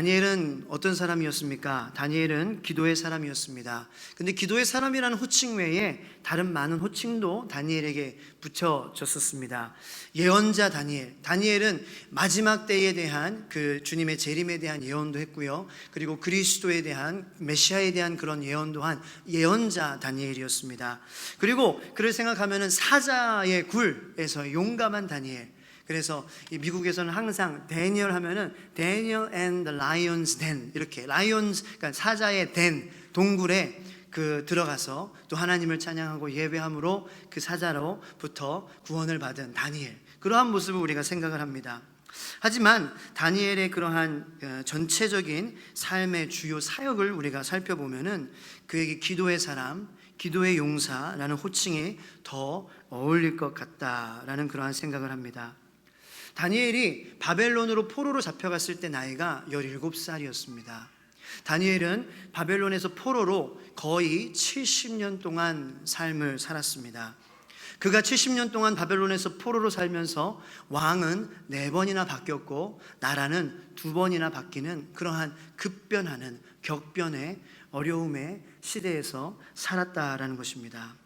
다니엘은 어떤 사람이었습니까? 다니엘은 기도의 사람이었습니다. 근데 기도의 사람이라는 호칭 외에 다른 많은 호칭도 다니엘에게 붙여졌었습니다. 예언자 다니엘. 다니엘은 마지막 때에 대한 그 주님의 재림에 대한 예언도 했고요. 그리고 그리스도에 대한 메시아에 대한 그런 예언도 한 예언자 다니엘이었습니다. 그리고 그를 생각하면은 사자의 굴에서 용감한 다니엘. 그래서 미국에서는 항상 데니얼 하면은 Daniel and the Lion's Den 이렇게 라이온스 그러니까 사자의 덴 동굴에 들어가서 또 하나님을 찬양하고 예배함으로 그 사자로부터 구원을 받은 다니엘, 그러한 모습을 우리가 생각을 합니다. 하지만 다니엘의 그러한 전체적인 삶의 주요 사역을 우리가 살펴보면은 그에게 기도의 사람, 기도의 용사라는 호칭이 더 어울릴 것 같다라는 그러한 생각을 합니다. 다니엘이 바벨론으로 포로로 잡혀갔을 때 나이가 17살이었습니다. 다니엘은 바벨론에서 포로로 거의 70년 동안 삶을 살았습니다. 그가 70년 동안 바벨론에서 포로로 살면서 왕은 4번이나 바뀌었고 나라는 2번이나 바뀌는 그러한 급변하는 격변의 어려움의 시대에서 살았다라는 것입니다.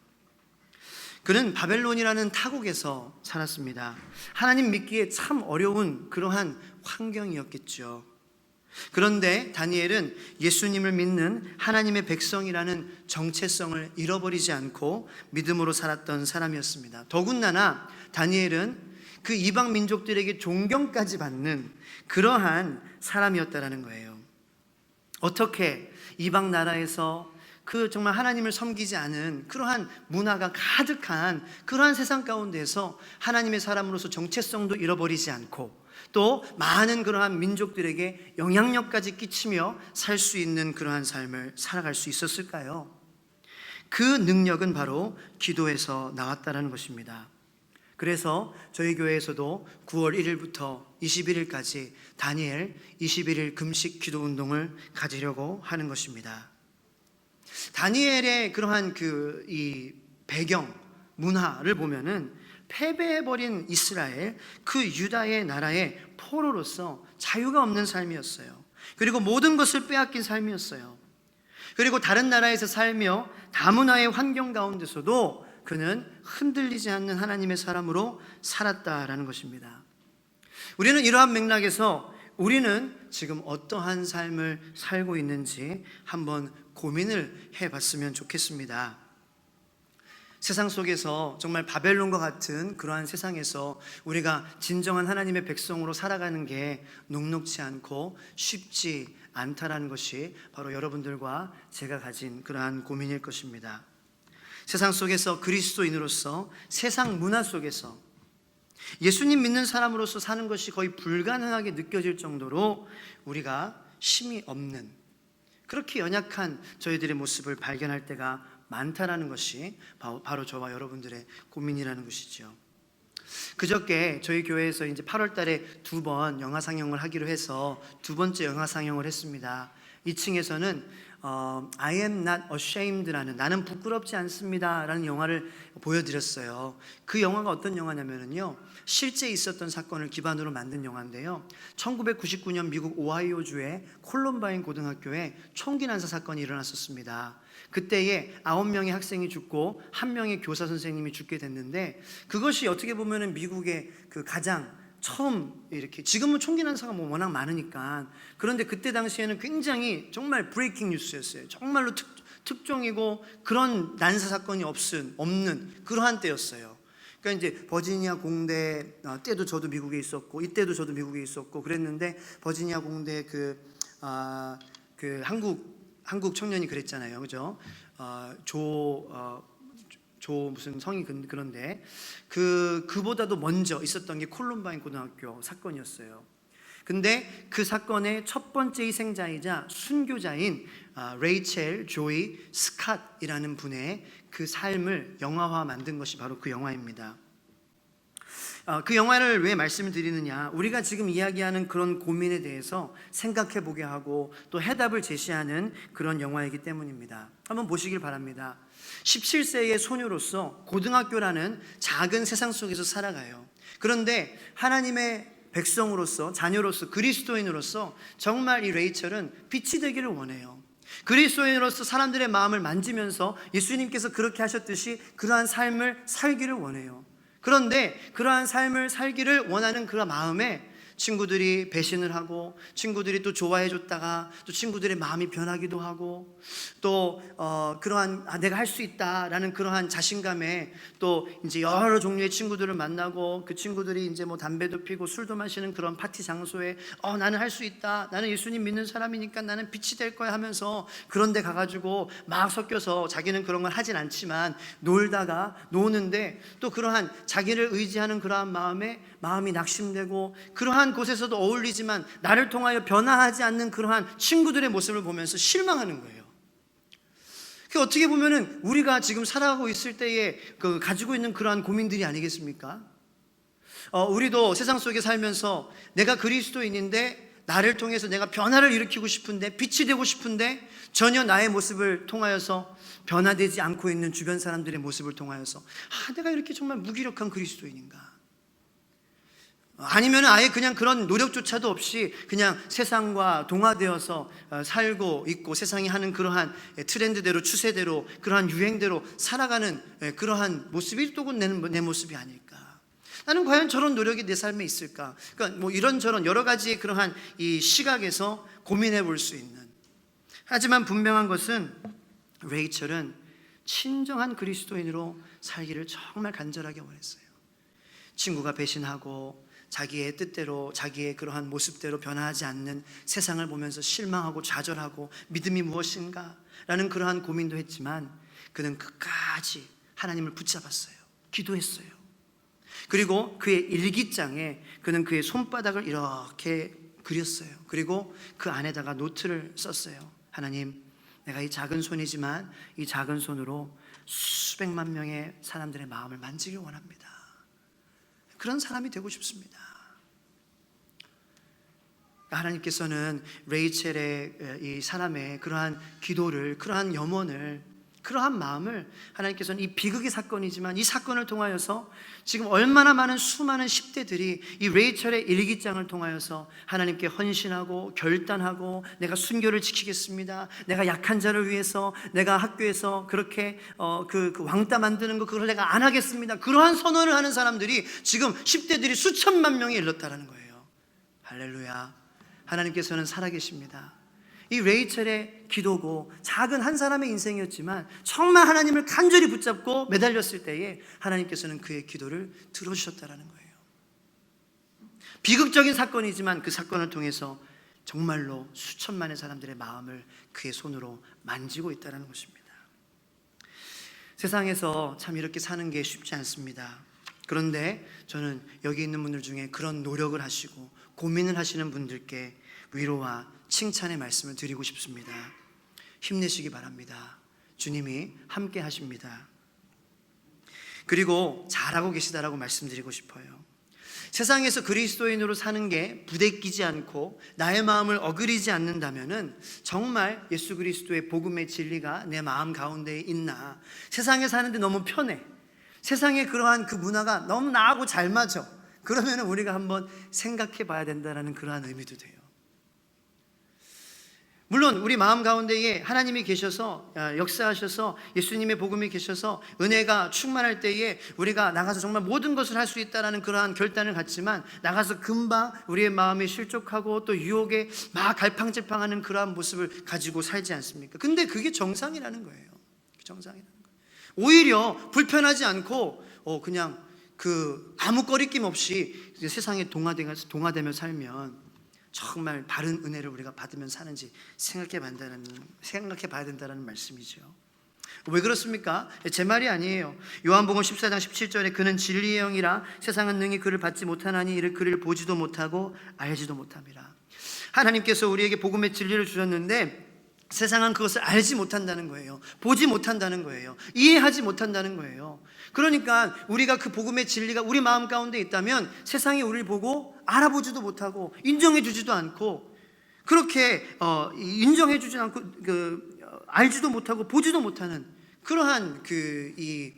그는 바벨론이라는 타국에서 살았습니다. 하나님 믿기에 참 어려운 그러한 환경이었겠죠. 그런데 다니엘은 예수님을 믿는 하나님의 백성이라는 정체성을 잃어버리지 않고 믿음으로 살았던 사람이었습니다. 더군다나 다니엘은 그 이방 민족들에게 존경까지 받는 그러한 사람이었다라는 거예요. 어떻게 이방 나라에서 정말 하나님을 섬기지 않은 그러한 문화가 가득한 그러한 세상 가운데서 하나님의 사람으로서 정체성도 잃어버리지 않고 또 많은 그러한 민족들에게 영향력까지 끼치며 살 수 있는 그러한 삶을 살아갈 수 있었을까요? 그 능력은 바로 기도에서 나왔다는 것입니다. 그래서 저희 교회에서도 9월 1일부터 21일까지 다니엘 21일 금식 기도 운동을 가지려고 하는 것입니다. 다니엘의 그러한 이 배경 문화를 보면은 패배해버린 이스라엘, 그 유다의 나라의 포로로서 자유가 없는 삶이었어요. 그리고 모든 것을 빼앗긴 삶이었어요. 그리고 다른 나라에서 살며 다문화의 환경 가운데서도 그는 흔들리지 않는 하나님의 사람으로 살았다라는 것입니다. 우리는 이러한 맥락에서 우리는 지금 어떠한 삶을 살고 있는지 한번 고민을 해봤으면 좋겠습니다. 세상 속에서 정말 바벨론과 같은 그러한 세상에서 우리가 진정한 하나님의 백성으로 살아가는 게 녹록지 않고 쉽지 않다라는 것이 바로 여러분들과 제가 가진 그러한 고민일 것입니다. 세상 속에서 그리스도인으로서 세상 문화 속에서 예수님 믿는 사람으로서 사는 것이 거의 불가능하게 느껴질 정도로 우리가 힘이 없는, 그렇게 연약한 저희들의 모습을 발견할 때가 많다라는 것이 바로 저와 여러분들의 고민이라는 것이죠. 그저께 저희 교회에서 이제 8월 달에 2번 영화 상영을 하기로 해서 2번째 영화 상영을 했습니다. 2층에서는 I am not ashamed라는, 나는 부끄럽지 않습니다 라는 영화를 보여드렸어요. 그 영화가 어떤 영화냐면요, 실제 있었던 사건을 기반으로 만든 영화인데요, 1999년 미국 오하이오주의 콜럼바인 고등학교에 총기 난사 사건이 일어났었습니다. 그때에 9명의 학생이 죽고 1명의 교사 선생님이 죽게 됐는데, 그것이 어떻게 보면은 미국의 그 가장 처음 이렇게, 지금은 총기 난사가 워낙 많으니까, 그런데 그때 당시에는 굉장히 정말 브레이킹 뉴스였어요. 정말로 특종이고 그런 난사 사건이 없는 그러한 때였어요. 그러니까 이제 버지니아 공대 때도 저도 미국에 있었고, 이때도 저도 미국에 있었고 그랬는데, 버지니아 공대 한국 청년이 그랬잖아요, 그죠? 조 무슨 성이 그런데 그보다도 먼저 있었던 게 콜럼바인 고등학교 사건이었어요. 근데 그 사건의 첫 번째 희생자이자 순교자인 레이첼 조이 스캇이라는 분의 그 삶을 영화화 만든 것이 바로 그 영화입니다. 그 영화를 왜 말씀을 드리느냐, 우리가 지금 이야기하는 그런 고민에 대해서 생각해 보게 하고 또 해답을 제시하는 그런 영화이기 때문입니다. 한번 보시길 바랍니다. 17세의 소녀로서 고등학교라는 작은 세상 속에서 살아가요. 그런데 하나님의 백성으로서, 자녀로서, 그리스도인으로서 정말 이 레이첼은 빛이 되기를 원해요. 그리스도인으로서 사람들의 마음을 만지면서 예수님께서 그렇게 하셨듯이 그러한 삶을 살기를 원해요. 그런데 그러한 삶을 살기를 원하는 그 마음에 친구들이 배신을 하고, 친구들이 또 좋아해 줬다가 또 친구들의 마음이 변하기도 하고, 또 그러한 내가 할 수 있다라는 그러한 자신감에 또 이제 여러 종류의 친구들을 만나고, 그 친구들이 이제 뭐 담배도 피고 술도 마시는 그런 파티 장소에 나는 할 수 있다, 나는 예수님 믿는 사람이니까 나는 빛이 될 거야 하면서 그런 데 가가지고 막 섞여서, 자기는 그런 걸 하진 않지만 놀다가 노는데, 또 그러한 자기를 의지하는 그러한 마음이 낙심되고, 그러한 곳에서도 어울리지만 나를 통하여 변화하지 않는 그러한 친구들의 모습을 보면서 실망하는 거예요. 그 어떻게 보면은 우리가 지금 살아가고 있을 때에 가지고 있는 그러한 고민들이 아니겠습니까? 우리도 세상 속에 살면서 내가 그리스도인인데 나를 통해서 내가 변화를 일으키고 싶은데, 빛이 되고 싶은데, 전혀 나의 모습을 통하여서 변화되지 않고 있는 주변 사람들의 모습을 통하여서 내가 이렇게 정말 무기력한 그리스도인인가? 아니면 아예 그냥 그런 노력조차도 없이 그냥 세상과 동화되어서 살고 있고, 세상이 하는 그러한 트렌드대로, 추세대로, 그러한 유행대로 살아가는 그러한 모습이 또 내 모습이 아닐까? 나는 과연 저런 노력이 내 삶에 있을까? 그러니까 뭐 이런저런 여러 가지의 그러한 이 시각에서 고민해 볼 수 있는. 하지만 분명한 것은 레이첼은 친정한 그리스도인으로 살기를 정말 간절하게 원했어요. 친구가 배신하고 자기의 뜻대로, 자기의 그러한 모습대로 변화하지 않는 세상을 보면서 실망하고 좌절하고 믿음이 무엇인가? 라는 그러한 고민도 했지만 그는 끝까지 하나님을 붙잡았어요. 기도했어요. 그리고 그의 일기장에 그는 그의 손바닥을 이렇게 그렸어요. 그리고 그 안에다가 노트를 썼어요. 하나님, 내가 이 작은 손이지만 이 작은 손으로 수백만 명의 사람들의 마음을 만지길 원합니다. 그런 사람이 되고 싶습니다. 하나님께서는 레이첼의 이 사람의 그러한 기도를, 그러한 염원을, 그러한 마음을 하나님께서는 이 비극의 사건이지만 이 사건을 통하여서 지금 얼마나 많은 수많은 10대들이 이 레이첼의 일기장을 통하여서 하나님께 헌신하고 결단하고, 내가 순교를 지키겠습니다, 내가 약한 자를 위해서, 내가 학교에서 그렇게 그 왕따 만드는 거 그걸 내가 안 하겠습니다, 그러한 선언을 하는 사람들이 지금 10대들이 수천만 명에 이르렀다는 거예요. 할렐루야. 하나님께서는 살아계십니다. 이 레이첼의 기도고 작은 한 사람의 인생이었지만 정말 하나님을 간절히 붙잡고 매달렸을 때에 하나님께서는 그의 기도를 들어주셨다는 거예요. 비극적인 사건이지만 그 사건을 통해서 정말로 수천만의 사람들의 마음을 그의 손으로 만지고 있다는 것입니다. 세상에서 참 이렇게 사는 게 쉽지 않습니다. 그런데 저는 여기 있는 분들 중에 그런 노력을 하시고 고민을 하시는 분들께 위로와 칭찬의 말씀을 드리고 싶습니다. 힘내시기 바랍니다. 주님이 함께 하십니다. 그리고 잘하고 계시다라고 말씀드리고 싶어요. 세상에서 그리스도인으로 사는 게 부대끼지 않고 나의 마음을 어그리지 않는다면은 정말 예수 그리스도의 복음의 진리가 내 마음 가운데에 있나? 세상에 사는데 너무 편해, 세상의 그러한 그 문화가 너무 나하고 잘 맞아, 그러면은 우리가 한번 생각해 봐야 된다는 그러한 의미도 돼요. 물론 우리 마음 가운데에 하나님이 계셔서 역사하셔서 예수님의 복음이 계셔서 은혜가 충만할 때에 우리가 나가서 정말 모든 것을 할 수 있다는 그러한 결단을 갖지만 나가서 금방 우리의 마음이 실족하고 또 유혹에 막 갈팡질팡하는 그러한 모습을 가지고 살지 않습니까? 근데 그게 정상이라는 거예요. 정상이라는 거예요. 오히려 불편하지 않고 그냥 아무 꺼리낌 없이 세상에 동화되며 살면 정말 바른 은혜를 우리가 받으면 사는지 생각해 봐야 된다는 말씀이죠. 왜 그렇습니까? 제 말이 아니에요. 요한복음 14장 17절에 그는 진리의 영이라 세상은 능히 그를 받지 못하나니 이를 그를 보지도 못하고 알지도 못함이라. 하나님께서 우리에게 복음의 진리를 주셨는데 세상은 그것을 알지 못한다는 거예요. 보지 못한다는 거예요. 이해하지 못한다는 거예요. 그러니까 우리가 그 복음의 진리가 우리 마음 가운데 있다면 세상이 우리를 보고 알아보지도 못하고 인정해주지도 않고, 그렇게 인정해주지 않고 알지도 못하고 보지도 못하는 그러한 이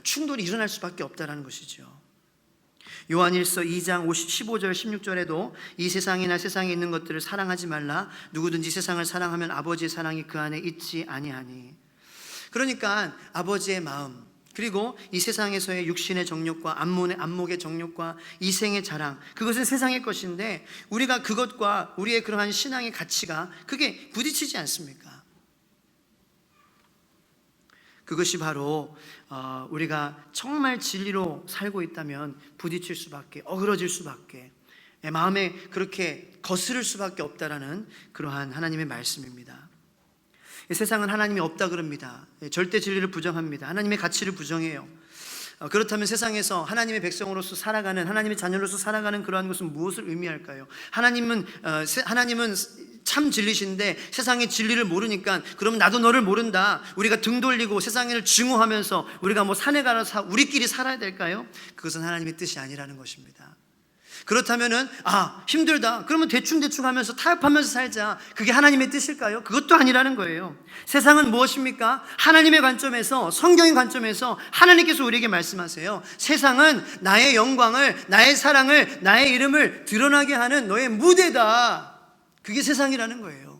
충돌이 일어날 수밖에 없다는 것이죠. 요한일서 2장 15절 16절에도 이 세상이나 세상에 있는 것들을 사랑하지 말라. 누구든지 세상을 사랑하면 아버지의 사랑이 그 안에 있지 아니하니. 그러니까 아버지의 마음, 그리고 이 세상에서의 육신의 정욕과 안목의 정욕과 이생의 자랑, 그것은 세상의 것인데 우리가 그것과 우리의 그러한 신앙의 가치가 그게 부딪히지 않습니까? 그것이 바로 우리가 정말 진리로 살고 있다면 부딪힐 수밖에, 어그러질 수밖에, 마음에 그렇게 거스를 수밖에 없다라는 그러한 하나님의 말씀입니다. 세상은 하나님이 없다 그럽니다. 절대 진리를 부정합니다. 하나님의 가치를 부정해요. 그렇다면 세상에서 하나님의 백성으로서 살아가는, 하나님의 자녀로서 살아가는 그러한 것은 무엇을 의미할까요? 하나님은 참 진리신데 세상의 진리를 모르니까 그럼 나도 너를 모른다, 우리가 등 돌리고 세상을 증오하면서 우리가 뭐 산에 가서 우리끼리 살아야 될까요? 그것은 하나님의 뜻이 아니라는 것입니다. 그렇다면은 힘들다, 그러면 대충 하면서 타협하면서 살자, 그게 하나님의 뜻일까요? 그것도 아니라는 거예요. 세상은 무엇입니까? 하나님의 관점에서, 성경의 관점에서 하나님께서 우리에게 말씀하세요. 세상은 나의 영광을, 나의 사랑을, 나의 이름을 드러나게 하는 너의 무대다. 그게 세상이라는 거예요.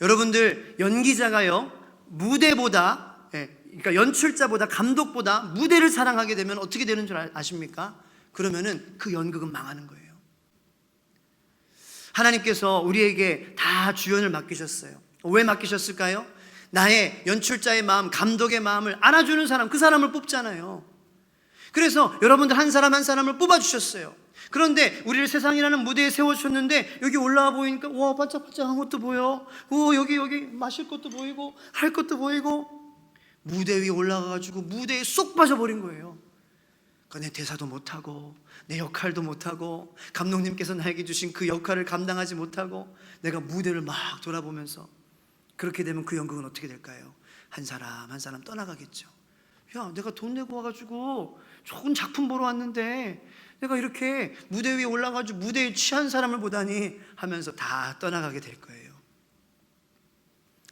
여러분들, 연기자가요, 무대보다, 그러니까 연출자보다, 감독보다 무대를 사랑하게 되면 어떻게 되는 줄 아십니까? 그러면은 그 연극은 망하는 거예요. 하나님께서 우리에게 다 주연을 맡기셨어요. 왜 맡기셨을까요? 나의 연출자의 마음, 감독의 마음을 알아주는 사람, 그 사람을 뽑잖아요. 그래서 여러분들 한 사람 한 사람을 뽑아주셨어요. 그런데 우리를 세상이라는 무대에 세워주셨는데 여기 올라와 보이니까 와, 반짝반짝한 것도 보여, 여기 마실 것도 보이고 할 것도 보이고, 무대 위에 올라가가지고 무대에 쏙 빠져버린 거예요. 내 대사도 못하고 내 역할도 못하고 감독님께서 나에게 주신 그 역할을 감당하지 못하고 내가 무대를 막 돌아보면서, 그렇게 되면 그 연극은 어떻게 될까요? 한 사람 한 사람 떠나가겠죠. 야, 내가 돈 내고 와가지고 좋은 작품 보러 왔는데 내가 이렇게 무대 위에 올라가지고 무대에 취한 사람을 보다니 하면서 다 떠나가게 될 거예요.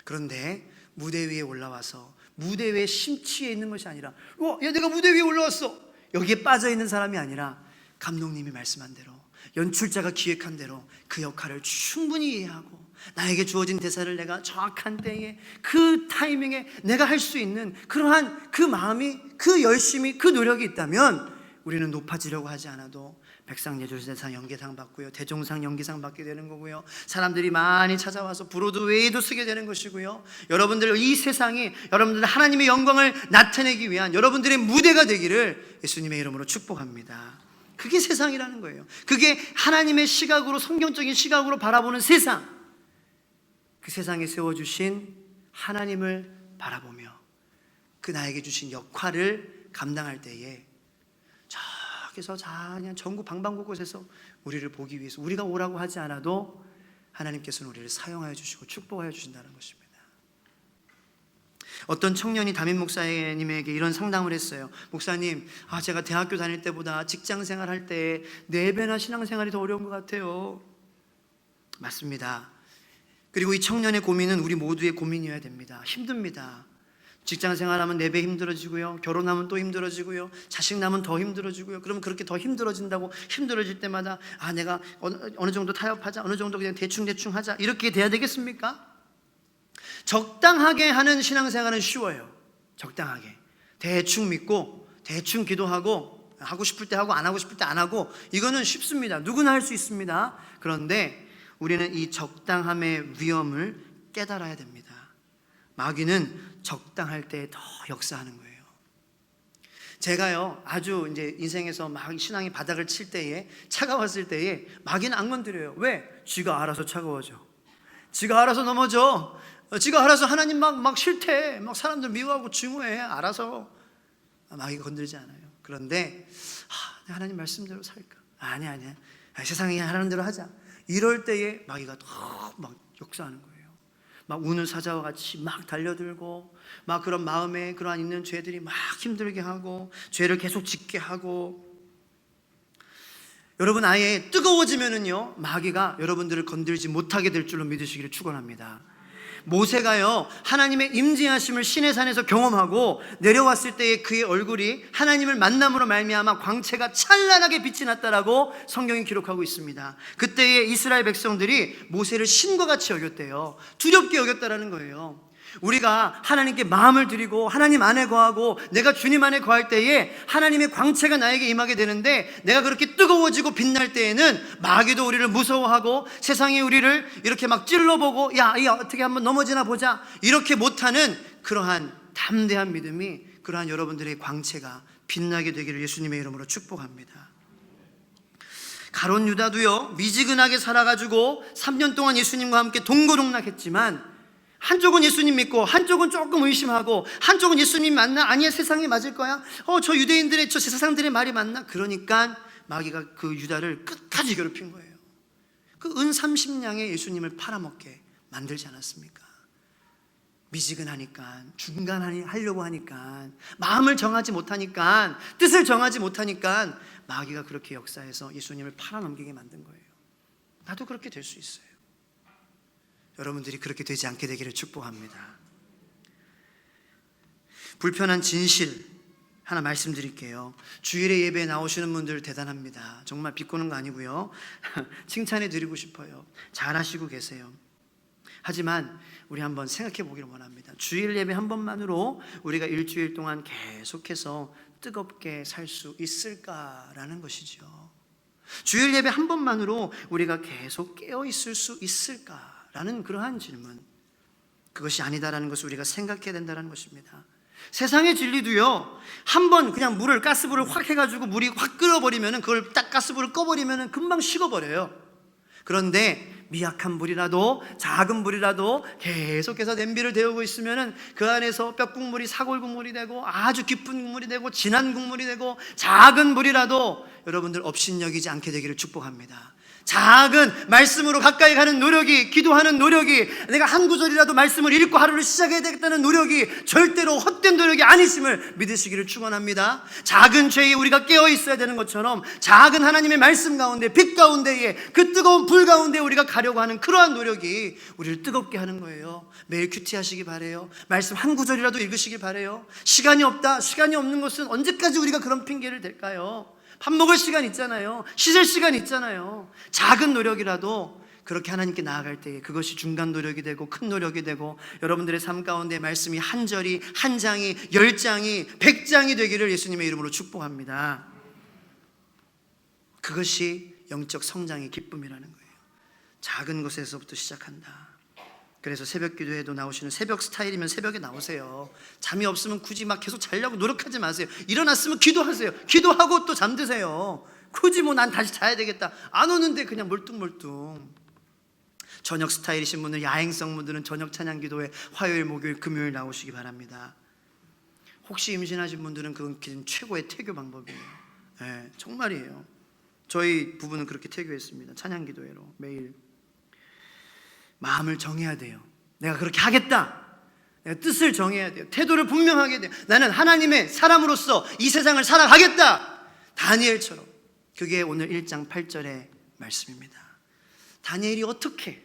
그런데 무대 위에 올라와서 무대 위에 심취해 있는 것이 아니라, 야, 내가 무대 위에 올라왔어, 여기에 빠져 있는 사람이 아니라 감독님이 말씀한 대로, 연출자가 기획한 대로 그 역할을 충분히 이해하고 나에게 주어진 대사를 내가 정확한 때에 그 타이밍에 내가 할 수 있는 그러한 그 마음이, 그 열심이, 그 노력이 있다면 우리는 높아지려고 하지 않아도 백상예술대상 연기상 받고요, 대종상 연기상 받게 되는 거고요, 사람들이 많이 찾아와서 브로드웨이도 쓰게 되는 것이고요, 여러분들 이 세상이 여러분들 하나님의 영광을 나타내기 위한 여러분들의 무대가 되기를 예수님의 이름으로 축복합니다. 그게 세상이라는 거예요. 그게 하나님의 시각으로, 성경적인 시각으로 바라보는 세상. 그 세상에 세워주신 하나님을 바라보며 그 나에게 주신 역할을 감당할 때에 저기서 그냥 전국 방방곳곳에서 우리를 보기 위해서, 우리가 오라고 하지 않아도 하나님께서는 우리를 사용하여 주시고 축복하여 주신다는 것입니다. 어떤 청년이 담임 목사님에게 이런 상담을 했어요. 목사님, 제가 대학교 다닐 때보다 직장생활 할 때 4배나 신앙생활이 더 어려운 것 같아요. 맞습니다. 그리고 이 청년의 고민은 우리 모두의 고민이어야 됩니다. 힘듭니다. 직장생활하면 4배 힘들어지고요, 결혼하면 또 힘들어지고요, 자식 낳으면 더 힘들어지고요. 그러면 그렇게 더 힘들어진다고, 힘들어질 때마다 내가 어느 정도 타협하자, 어느 정도 그냥 대충 하자, 이렇게 돼야 되겠습니까? 적당하게 하는 신앙생활은 쉬워요. 적당하게 대충 믿고 대충 기도하고, 하고 싶을 때 하고 안 하고 싶을 때 안 하고, 이거는 쉽습니다. 누구나 할 수 있습니다. 그런데 우리는 이 적당함의 위험을 깨달아야 됩니다. 마귀는 적당할 때 더 역사하는 거예요. 제가요, 아주 이제 인생에서 막 신앙이 바닥을 칠 때에, 차가웠을 때에 마귀는 안 건드려요. 왜? 지가 알아서 차가워져. 지가 알아서 넘어져. 지가 알아서 하나님 막 싫대, 막 사람들 미워하고 증오해. 알아서. 마귀가 건들지 않아요. 그런데 하나님 말씀대로 살까? 아니야. 세상이 하라는 대로 하자. 이럴 때에 마귀가 더 막 역사하는 거예요. 막 우는 사자와 같이 막 달려들고, 막 그런 마음에 그러한 있는 죄들이 막 힘들게 하고, 죄를 계속 짓게 하고. 여러분, 아예 뜨거워지면은요, 마귀가 여러분들을 건들지 못하게 될 줄로 믿으시기를 축원합니다. 모세가요, 하나님의 임재하심을 시내산에서 경험하고 내려왔을 때의 그의 얼굴이 하나님을 만남으로 말미암아 광채가 찬란하게 빛이 났다라고 성경이 기록하고 있습니다. 그때의 이스라엘 백성들이 모세를 신과 같이 여겼대요. 두렵게 여겼다라는 거예요. 우리가 하나님께 마음을 드리고 하나님 안에 거하고 내가 주님 안에 거할 때에 하나님의 광채가 나에게 임하게 되는데, 내가 그렇게 뜨거워지고 빛날 때에는 마귀도 우리를 무서워하고 세상이 우리를 이렇게 막 찔러보고 야 어떻게 한번 넘어지나 보자, 이렇게 못하는 그러한 담대한 믿음이, 그러한 여러분들의 광채가 빛나게 되기를 예수님의 이름으로 축복합니다. 가룟 유다도요, 미지근하게 살아가지고 3년 동안 예수님과 함께 동고동락했지만 한쪽은 예수님 믿고 한쪽은 조금 의심하고, 한쪽은 예수님 맞나? 아니야, 세상이 맞을 거야? 저 유대인들의 저 세상들의 말이 맞나? 그러니까 마귀가 그 유다를 끝까지 괴롭힌 거예요. 그 은 30냥에 예수님을 팔아먹게 만들지 않았습니까? 미지근하니까, 중간하려고 하니까, 마음을 정하지 못하니까, 뜻을 정하지 못하니까 마귀가 그렇게 역사해서 예수님을 팔아넘기게 만든 거예요. 나도 그렇게 될 수 있어요. 여러분들이 그렇게 되지 않게 되기를 축복합니다. 불편한 진실 하나 말씀드릴게요. 주일에 예배에 나오시는 분들 대단합니다. 정말 비꼬는 거 아니고요. 칭찬해 드리고 싶어요. 잘하시고 계세요. 하지만 우리 한번 생각해 보기를 원합니다. 주일 예배 한 번만으로 우리가 일주일 동안 계속해서 뜨겁게 살 수 있을까라는 것이죠. 주일 예배 한 번만으로 우리가 계속 깨어 있을 수 있을까? 라는 그러한 질문, 그것이 아니다라는 것을 우리가 생각해야 된다는 것입니다. 세상의 진리도요, 한번 그냥 가스불을 확 해가지고 물이 확 끓어버리면, 그걸 딱 가스불을 꺼버리면 금방 식어버려요. 그런데 미약한 불이라도, 작은 불이라도 계속해서 냄비를 데우고 있으면 그 안에서 뼈국물이 사골국물이 되고, 아주 깊은 국물이 되고, 진한 국물이 되고, 작은 불이라도 여러분들 업신여기지 않게 되기를 축복합니다. 작은 말씀으로 가까이 가는 노력이, 기도하는 노력이, 내가 한 구절이라도 말씀을 읽고 하루를 시작해야 되겠다는 노력이 절대로 헛된 노력이 아니심을 믿으시기를 축원합니다. 작은 죄에 우리가 깨어 있어야 되는 것처럼, 작은 하나님의 말씀 가운데, 빛 가운데에, 그 뜨거운 불 가운데 우리가 가려고 하는 그러한 노력이 우리를 뜨겁게 하는 거예요. 매일 큐티 하시기 바래요. 말씀 한 구절이라도 읽으시기 바래요. 시간이 없다, 시간이 없는 것은 언제까지 우리가 그런 핑계를 댈까요? 밥 먹을 시간 있잖아요. 씻을 시간 있잖아요. 작은 노력이라도 그렇게 하나님께 나아갈 때 그것이 중간 노력이 되고 큰 노력이 되고, 여러분들의 삶 가운데 말씀이 한 절이, 한 장이, 10장이, 100장이 되기를 예수님의 이름으로 축복합니다. 그것이 영적 성장의 기쁨이라는 거예요. 작은 것에서부터 시작한다. 그래서 새벽 기도에도 나오시는, 새벽 스타일이면 새벽에 나오세요. 잠이 없으면 굳이 막 계속 자려고 노력하지 마세요. 일어났으면 기도하세요. 기도하고 또 잠드세요. 굳이 난 다시 자야 되겠다, 안 오는데 그냥 멀뚱멀뚱. 저녁 스타일이신 분들, 야행성 분들은 저녁 찬양 기도에 화요일, 목요일, 금요일 나오시기 바랍니다. 혹시 임신하신 분들은 그건 최고의 태교 방법이에요. 네, 정말이에요. 저희 부부는 그렇게 태교했습니다. 찬양 기도회로 매일. 마음을 정해야 돼요. 내가 그렇게 하겠다. 내가 뜻을 정해야 돼요. 태도를 분명하게 돼요. 나는 하나님의 사람으로서 이 세상을 살아가겠다. 다니엘처럼. 그게 오늘 1장 8절의 말씀입니다. 다니엘이 어떻게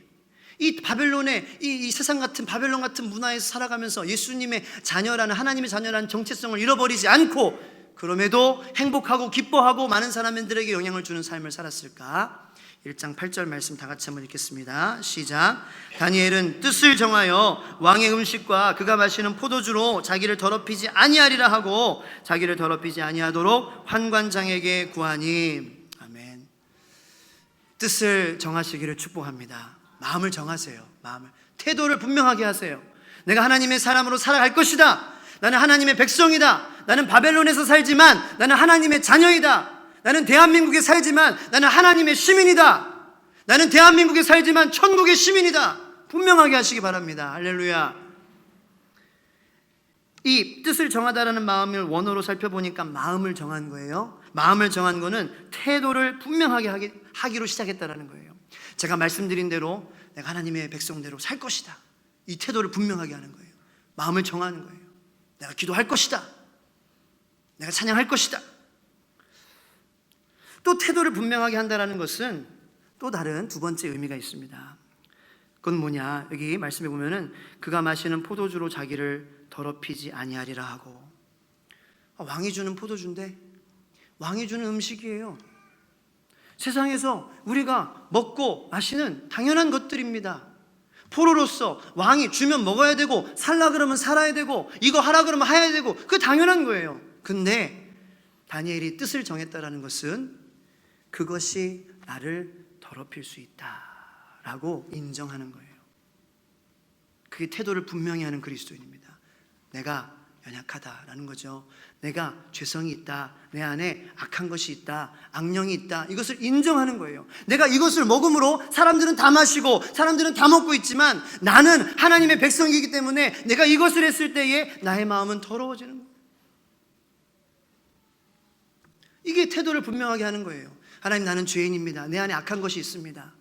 이 바벨론의 이 세상 같은 바벨론 같은 문화에서 살아가면서 예수님의 자녀라는, 하나님의 자녀라는 정체성을 잃어버리지 않고, 그럼에도 행복하고 기뻐하고 많은 사람들에게 영향을 주는 삶을 살았을까? 1장 8절 말씀 다 같이 한번 읽겠습니다. 시작. 다니엘은 뜻을 정하여 왕의 음식과 그가 마시는 포도주로 자기를 더럽히지 아니하리라 하고, 자기를 더럽히지 아니하도록 환관장에게 구하니. 아멘. 뜻을 정하시기를 축복합니다. 마음을 정하세요. 마음을, 태도를 분명하게 하세요. 내가 하나님의 사람으로 살아갈 것이다. 나는 하나님의 백성이다. 나는 바벨론에서 살지만 나는 하나님의 자녀이다. 나는 대한민국에 살지만 나는 하나님의 시민이다. 나는 대한민국에 살지만 천국의 시민이다. 분명하게 하시기 바랍니다. 할렐루야. 이 뜻을 정하다라는 마음을 원어로 살펴보니까 마음을 정한 거예요. 마음을 정한 거는 태도를 분명하게 하기로 시작했다라는 거예요. 제가 말씀드린 대로 내가 하나님의 백성대로 살 것이다. 이 태도를 분명하게 하는 거예요. 마음을 정하는 거예요. 내가 기도할 것이다. 내가 찬양할 것이다. 또 태도를 분명하게 한다는 것은 또 다른 두 번째 의미가 있습니다. 그건 뭐냐? 여기 말씀해 보면은 그가 마시는 포도주로 자기를 더럽히지 아니하리라 하고. 왕이 주는 포도주인데, 왕이 주는 음식이에요. 세상에서 우리가 먹고 마시는 당연한 것들입니다. 포로로서 왕이 주면 먹어야 되고, 살라 그러면 살아야 되고, 이거 하라 그러면 해야 되고, 그게 당연한 거예요. 근데 다니엘이 뜻을 정했다라는 것은 그것이 나를 더럽힐 수 있다라고 인정하는 거예요. 그게 태도를 분명히 하는 그리스도인입니다. 내가 연약하다라는 거죠. 내가 죄성이 있다, 내 안에 악한 것이 있다, 악령이 있다, 이것을 인정하는 거예요. 내가 이것을 먹음으로 사람들은 다 마시고 사람들은 다 먹고 있지만 나는 하나님의 백성이기 때문에 내가 이것을 했을 때에 나의 마음은 더러워지는 거예요. 이게 태도를 분명하게 하는 거예요. 하나님, 나는 죄인입니다. 내 안에 악한 것이 있습니다.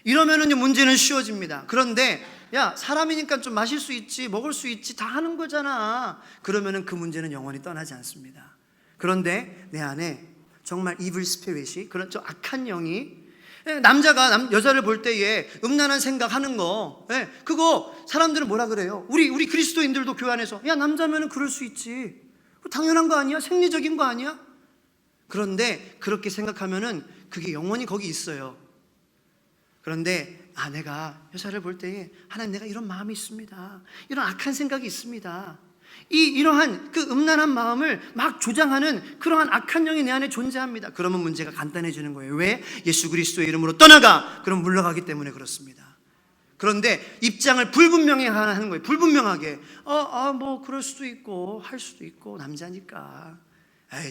이러면은 문제는 쉬워집니다. 그런데 야, 사람이니까 좀 마실 수 있지, 먹을 수 있지, 다 하는 거잖아. 그러면은 그 문제는 영원히 떠나지 않습니다. 그런데 내 안에 정말 evil spirit이, 그런 좀 악한 영이, 남자가 여자를 볼 때에 음란한 생각하는 거, 그거 사람들은 뭐라 그래요? 우리 그리스도인들도 교회 안에서 야, 남자면은 그럴 수 있지, 당연한 거 아니야? 생리적인 거 아니야? 그런데 그렇게 생각하면은 그게 영원히 거기 있어요. 그런데 내가 여자를 볼 때에 하나님, 내가 이런 마음이 있습니다, 이런 악한 생각이 있습니다, 이러한 그 음란한 마음을 막 조장하는 그러한 악한 영이 내 안에 존재합니다. 그러면 문제가 간단해지는 거예요. 왜? 예수 그리스도의 이름으로 떠나가! 그럼 물러가기 때문에 그렇습니다. 그런데 입장을 불분명히 하는 거예요. 불분명하게 뭐 그럴 수도 있고 할 수도 있고, 남자니까,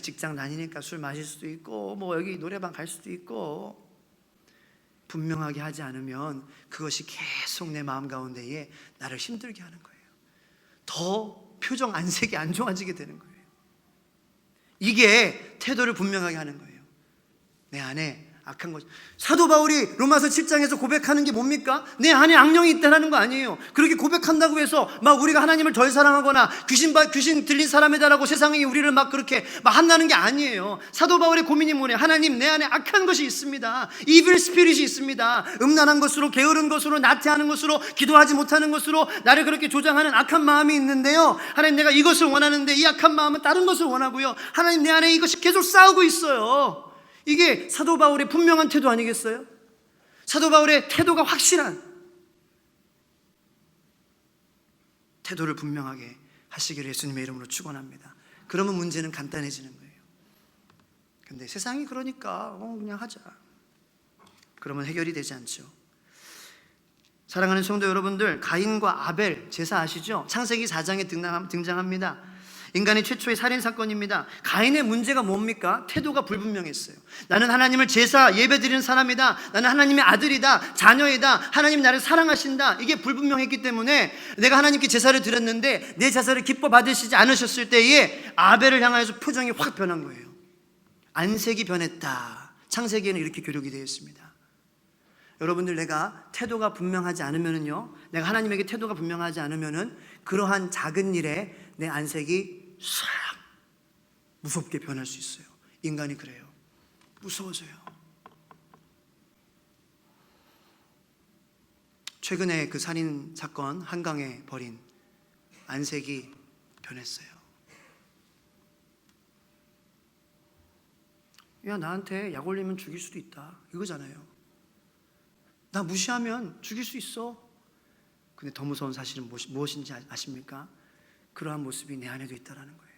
직장 다니니까 술 마실 수도 있고, 뭐 여기 노래방 갈 수도 있고. 분명하게 하지 않으면 그것이 계속 내 마음 가운데에 나를 힘들게 하는 거예요. 더 표정 안색이 안 좋아지게 되는 거예요. 이게 태도를 분명하게 하는 거예요. 내 안에 악한 것. 사도 바울이 로마서 7장에서 고백하는 게 뭡니까? 내 안에 악령이 있다는 거 아니에요. 그렇게 고백한다고 해서 막 우리가 하나님을 덜 사랑하거나 귀신 들린 사람이다라고 세상이 우리를 막 그렇게 막 한다는 게 아니에요. 사도 바울의 고민이 뭐냐? 하나님, 내 안에 악한 것이 있습니다. 이빌 스피릿이 있습니다. 음란한 것으로, 게으른 것으로, 나태하는 것으로, 기도하지 못하는 것으로 나를 그렇게 조장하는 악한 마음이 있는데요, 하나님, 내가 이것을 원하는데 이 악한 마음은 다른 것을 원하고요, 하나님, 내 안에 이것이 계속 싸우고 있어요. 이게 사도 바울의 분명한 태도 아니겠어요? 사도 바울의 태도가 확실한 태도를 분명하게 하시기를 예수님의 이름으로 축원합니다. 그러면 문제는 간단해지는 거예요. 근데 세상이 그러니까 그냥 하자, 그러면 해결이 되지 않죠. 사랑하는 성도 여러분들, 가인과 아벨 제사 아시죠? 창세기 4장에 등장합니다. 인간의 최초의 살인사건입니다. 가인의 문제가 뭡니까? 태도가 불분명했어요. 나는 하나님을 제사 예배드리는 사람이다, 나는 하나님의 아들이다, 자녀이다, 하나님 나를 사랑하신다, 이게 불분명했기 때문에 내가 하나님께 제사를 드렸는데 내 제사를 기뻐 받으시지 않으셨을 때에 아벨을 향하여서 표정이 확 변한 거예요. 안색이 변했다. 창세기에는 이렇게 기록이 되어 있습니다. 여러분들, 내가 태도가 분명하지 않으면은요, 내가 하나님에게 태도가 분명하지 않으면은 그러한 작은 일에 내 안색이 싹 무섭게 변할 수 있어요. 인간이 그래요. 무서워져요. 최근에 그 살인 사건 한강에 벌인 안색이 변했어요. 야, 나한테 약 올리면 죽일 수도 있다, 이거잖아요. 나 무시하면 죽일 수 있어. 근데 더 무서운 사실은 무엇인지 아십니까? 그러한 모습이 내 안에도 있다는 거예요.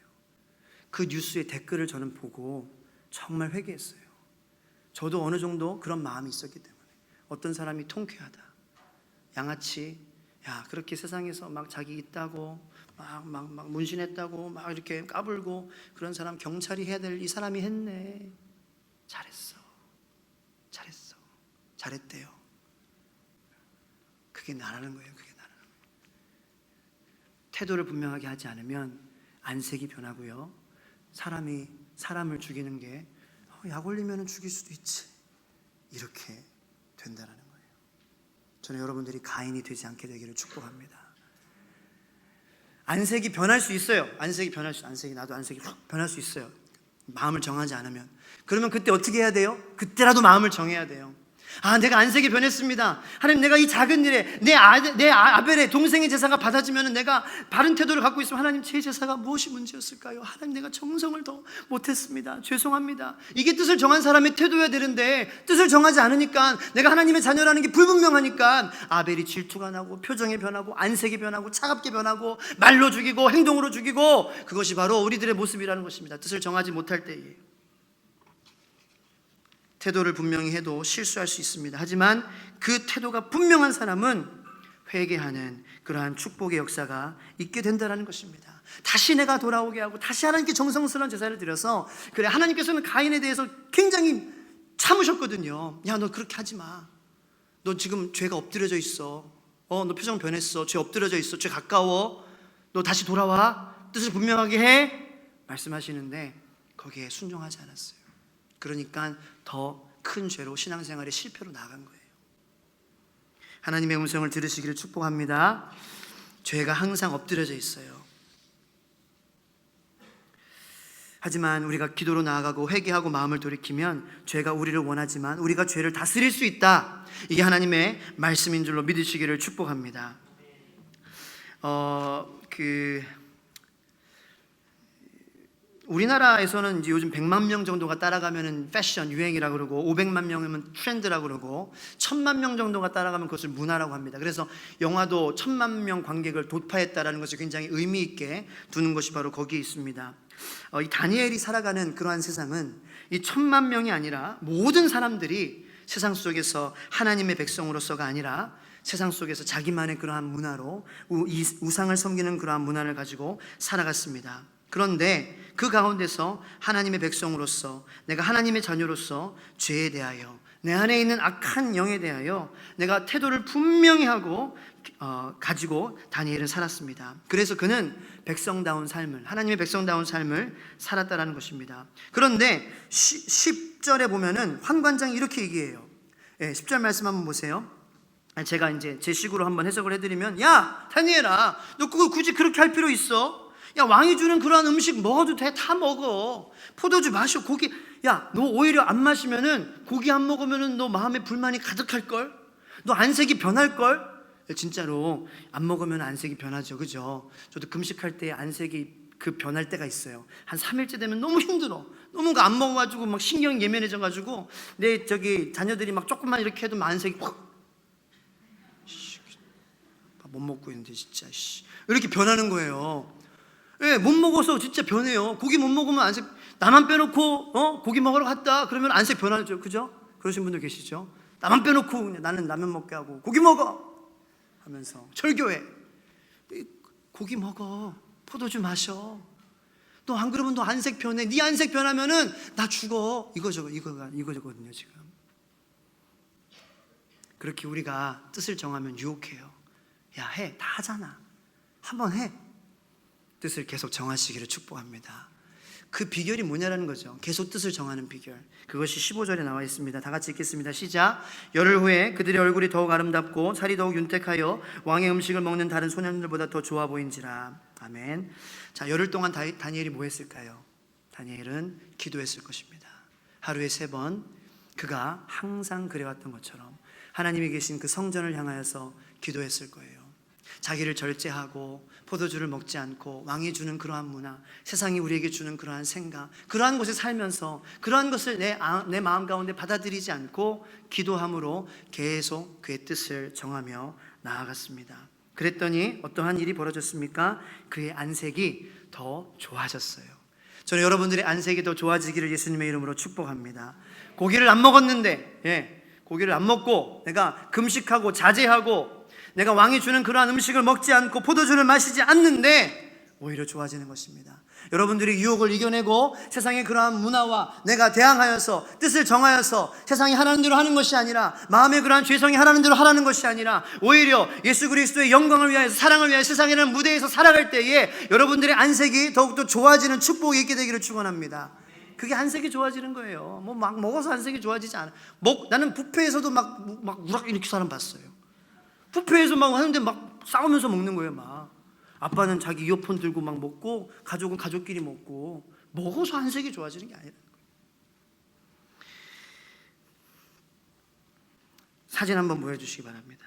그 뉴스의 댓글을 저는 보고 정말 회개했어요. 저도 어느 정도 그런 마음이 있었기 때문에. 어떤 사람이 통쾌하다, 양아치, 야, 그렇게 세상에서 막 자기 있다고 막 문신했다고 막 이렇게 까불고 그런 사람 경찰이 해야 될 이 사람이 했네. 잘했대요. 그게 나라는 거예요. 그게 나라는 거예요. 태도를 분명하게 하지 않으면 안색이 변하고요, 사람이 사람을 죽이는 게 약 올리면 죽일 수도 있지, 이렇게 된다는 거예요. 저는 여러분들이 가인이 되지 않게 되기를 축복합니다. 안색이 변할 수 있어요. 나도 안색이 확 변할 수 있어요. 마음을 정하지 않으면. 그러면 그때 어떻게 해야 돼요? 그때라도 마음을 정해야 돼요. 내가 안색이 변했습니다. 하나님, 내가 이 작은 일에 내 아벨의 동생의 제사가 받아지면 내가 바른 태도를 갖고 있으면 하나님, 제 제사가 무엇이 문제였을까요? 하나님, 내가 정성을 더 못했습니다. 죄송합니다. 이게 뜻을 정한 사람의 태도여야 되는데 뜻을 정하지 않으니까, 내가 하나님의 자녀라는 게 불분명하니까 아벨이 질투가 나고 표정이 변하고 안색이 변하고 차갑게 변하고 말로 죽이고 행동으로 죽이고, 그것이 바로 우리들의 모습이라는 것입니다. 뜻을 정하지 못할 때에 태도를 분명히 해도 실수할 수 있습니다. 하지만 그 태도가 분명한 사람은 회개하는 그러한 축복의 역사가 있게 된다는 것입니다. 다시 내가 돌아오게 하고 다시 하나님께 정성스러운 제사를 드려서, 그래, 하나님께서는 가인에 대해서 굉장히 참으셨거든요. 야, 너 그렇게 하지 마. 너 지금 죄가 엎드려져 있어. 너 표정 변했어. 죄 엎드려져 있어. 죄 가까워. 너 다시 돌아와. 뜻을 분명하게 해. 말씀하시는데 거기에 순종하지 않았어요. 그러니까 더 큰 죄로 신앙생활의 실패로 나간 거예요. 하나님의 음성을 들으시기를 축복합니다. 죄가 항상 엎드려져 있어요. 하지만 우리가 기도로 나아가고 회개하고 마음을 돌이키면 죄가 우리를 원하지만 우리가 죄를 다스릴 수 있다. 이게 하나님의 말씀인 줄로 믿으시기를 축복합니다. 우리나라에서는 이제 요즘 100만 명 정도가 따라가면 패션, 유행이라고 그러고, 500만 명이면 트렌드라고 그러고, 1000만 명 정도가 따라가면 그것을 문화라고 합니다. 그래서 영화도 1000만 명 관객을 돌파했다라는 것을 굉장히 의미 있게 두는 것이 바로 거기에 있습니다. 이 다니엘이 살아가는 그러한 세상은 이 1000만 명이 아니라 모든 사람들이 세상 속에서 하나님의 백성으로서가 아니라 세상 속에서 자기만의 그러한 문화로 우상을 섬기는 그러한 문화를 가지고 살아갔습니다. 그런데 그 가운데서 하나님의 백성으로서, 내가 하나님의 자녀로서 죄에 대하여, 내 안에 있는 악한 영에 대하여 내가 태도를 분명히 하고 가지고 다니엘은 살았습니다. 그래서 그는 백성다운 삶을, 하나님의 백성다운 삶을 살았다라는 것입니다. 그런데 10절에 보면은 환관장이 이렇게 얘기해요. 10절 말씀 한번 보세요. 제가 이제 제 식으로 한번 해석을 해드리면, 야, 다니엘아, 너 그거 굳이 그렇게 할 필요 있어? 야, 왕이 주는 그러한 음식 먹어도 돼. 다 먹어. 포도주 마셔. 고기. 야, 너 오히려 안 마시면은, 고기 안 먹으면은 너 마음에 불만이 가득할걸? 너 안색이 변할걸? 진짜로 안 먹으면 안색이 변하죠. 그죠? 저도 금식할 때 안색이 변할 때가 있어요. 한 3일째 되면 너무 힘들어. 너무 안 먹어가지고 막 신경이 예민해져가지고 내 자녀들이 막 조금만 이렇게 해도 안색이 못 먹고 있는데 진짜 이렇게 변하는 거예요. 못 먹어서 진짜 변해요. 고기 못 먹으면 안색, 나만 빼놓고 고기 먹으러 갔다 그러면 안색 변하죠. 그죠? 그러신 분들 계시죠? 나만 빼놓고 나는 라면 먹게 하고 고기 먹어 하면서 절교해. 고기 먹어. 포도주 마셔. 너 안 그러면 너 안색 변해. 네 안색 변하면은 나 죽어. 이거거든요 지금. 그렇게 우리가 뜻을 정하면 유혹해요. 야, 해. 다 하잖아. 한번 해. 뜻을 계속 정하시기를 축복합니다. 그 비결이 뭐냐라는 거죠. 계속 뜻을 정하는 비결. 그것이 15절에 나와 있습니다. 다 같이 읽겠습니다. 시작. 열흘 후에 그들의 얼굴이 더욱 아름답고 살이 더욱 윤택하여 왕의 음식을 먹는 다른 소년들보다 더 좋아 보인지라. 아멘. 자, 열흘 동안 다니엘이 뭐 했을까요? 다니엘은 기도했을 것입니다. 하루에 3번 그가 항상 그래왔던 것처럼 하나님이 계신 그 성전을 향하여서 기도했을 거예요. 자기를 절제하고 포도주를 먹지 않고 왕이 주는 그러한 문화, 세상이 우리에게 주는 그러한 생각, 그러한 곳에 살면서 그러한 것을 내 마음 가운데 받아들이지 않고 기도함으로 계속 그의 뜻을 정하며 나아갔습니다. 그랬더니 어떠한 일이 벌어졌습니까? 그의 안색이 더 좋아졌어요. 저는 여러분들의 안색이 더 좋아지기를 예수님의 이름으로 축복합니다. 고기를 안 먹었는데, 고기를 안 먹고 내가 금식하고 자제하고 내가 왕이 주는 그러한 음식을 먹지 않고 포도주를 마시지 않는데 오히려 좋아지는 것입니다. 여러분들이 유혹을 이겨내고 세상의 그러한 문화와 내가 대항하여서 뜻을 정하여서 세상이 하라는 대로 하는 것이 아니라, 마음의 그러한 죄성이 하라는 대로 하라는 것이 아니라 오히려 예수 그리스도의 영광을 위하여서, 사랑을 위하여 세상이라는 무대에서 살아갈 때에 여러분들의 안색이 더욱더 좋아지는 축복이 있게 되기를 축원합니다. 그게 안색이 좋아지는 거예요. 뭐 막 먹어서 안색이 좋아지지 않아. 나는 뷔페에서도 막 우락 이렇게 사람 봤어요. 뷔페에서 막 하는데 막 싸우면서 먹는 거예요. 막 아빠는 자기 이어폰 들고 막 먹고, 가족은 가족끼리 먹고. 먹어서 안색이 좋아지는 게 아니라. 사진 한번 보여주시기 바랍니다.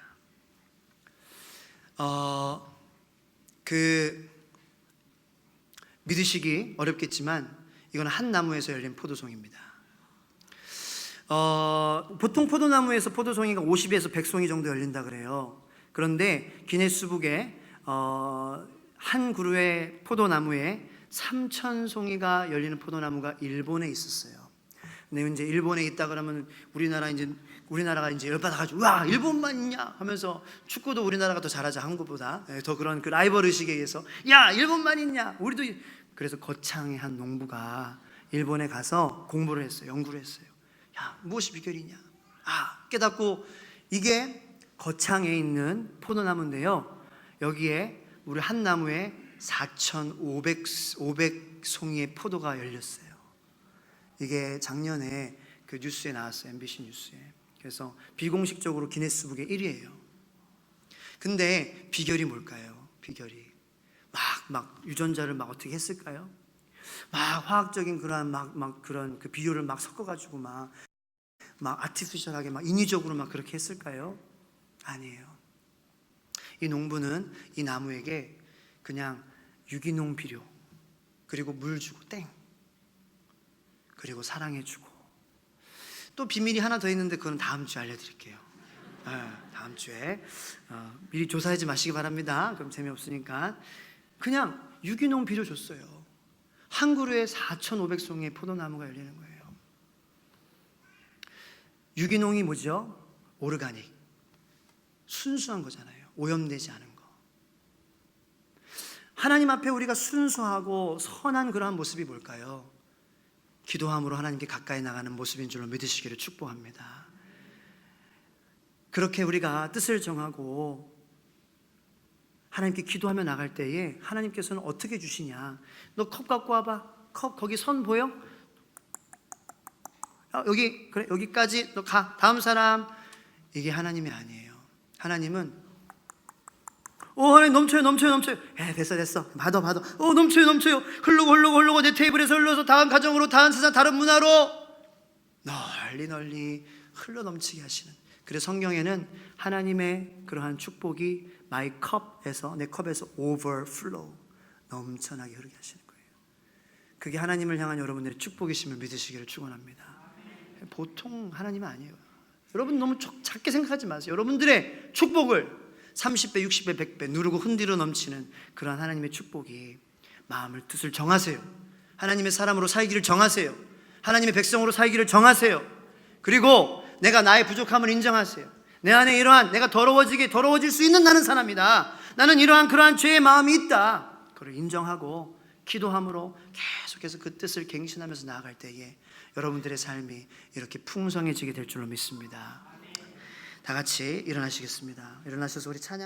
믿으시기 어렵겠지만 이건 한 나무에서 열린 포도송입니다. 보통 포도나무에서 포도송이가 50에서 100송이 정도 열린다 그래요. 그런데 기네스북에 한 그루의 포도나무에 3,000송이가 열리는 포도나무가 일본에 있었어요. 근데 이제 일본에 있다 그러면 우리나라가 이제 열받아가지고 와 일본만 있냐 하면서 축구도 우리나라가 더 잘하자 한국보다 더 그런 그 라이벌 의식에 의해서 야 일본만 있냐 우리도. 그래서 거창의 한 농부가 일본에 가서 공부를 했어요. 연구를 했어요. 야 무엇이 비결이냐 깨닫고 이게 거창에 있는 포도나무인데요, 여기에 우리 한 나무에 4,500송이의 포도가 열렸어요. 이게 작년에 그 뉴스에 나왔어요. MBC 뉴스에. 그래서 비공식적으로 기네스북의 1위예요. 근데 비결이 뭘까요? 비결이 막 유전자를 막 어떻게 했을까요? 막 화학적인 그런 그런 그 비율을 막 섞어가지고 막 아티피셜하게 막 인위적으로 막 그렇게 했을까요? 아니에요. 이 농부는 이 나무에게 그냥 유기농 비료 그리고 물 주고 땡 그리고 사랑해주고 또 비밀이 하나 더 있는데 그건 다음 주에 알려드릴게요. 다음 주에 미리 조사하지 마시기 바랍니다. 그럼 재미없으니까. 그냥 유기농 비료 줬어요. 한 그루에 4,500송이의 포도나무가 열리는 거예요. 유기농이 뭐죠? 오르가닉, 순수한 거잖아요. 오염되지 않은 거. 하나님 앞에 우리가 순수하고 선한 그러한 모습이 뭘까요? 기도함으로 하나님께 가까이 나가는 모습인 줄로 믿으시기를 축복합니다. 그렇게 우리가 뜻을 정하고 하나님께 기도하며 나갈 때에 하나님께서는 어떻게 주시냐? 너 컵 갖고 와봐. 컵 거기 선 보여? 여기 그래 여기까지 너 가. 다음 사람. 이게 하나님이 아니에요. 하나님은 하나님 넘쳐요. 됐어. 받아. 넘쳐요. 흐르고 내 테이블에서 흘러서 다음 가정으로, 다음 세상, 다른 문화로 널리 흘러 넘치게 하시는. 그래서 성경에는 하나님의 그러한 축복이 my cup에서, 내 컵에서 overflow, 넘쳐나게 흐르게 하시는 거예요. 그게 하나님을 향한 여러분들의 축복이심을 믿으시기를 축원합니다. 보통 하나님은 아니에요. 여러분 너무 작게 생각하지 마세요. 여러분들의 축복을 30배, 60배, 100배 누르고 흔들어 넘치는 그러한 하나님의 축복이, 마음을 뜻을 정하세요. 하나님의 사람으로 살기를 정하세요. 하나님의 백성으로 살기를 정하세요. 그리고 내가 나의 부족함을 인정하세요. 내 안에 이러한 내가 더러워질 수 있는 나는 사람이다. 나는 이러한 그러한 죄의 마음이 있다. 그걸 인정하고 기도함으로 계속해서 그 뜻을 갱신하면서 나아갈 때에 여러분들의 삶이 이렇게 풍성해지게 될 줄로 믿습니다. 다 같이 일어나시겠습니다. 일어나셔서 우리 찬양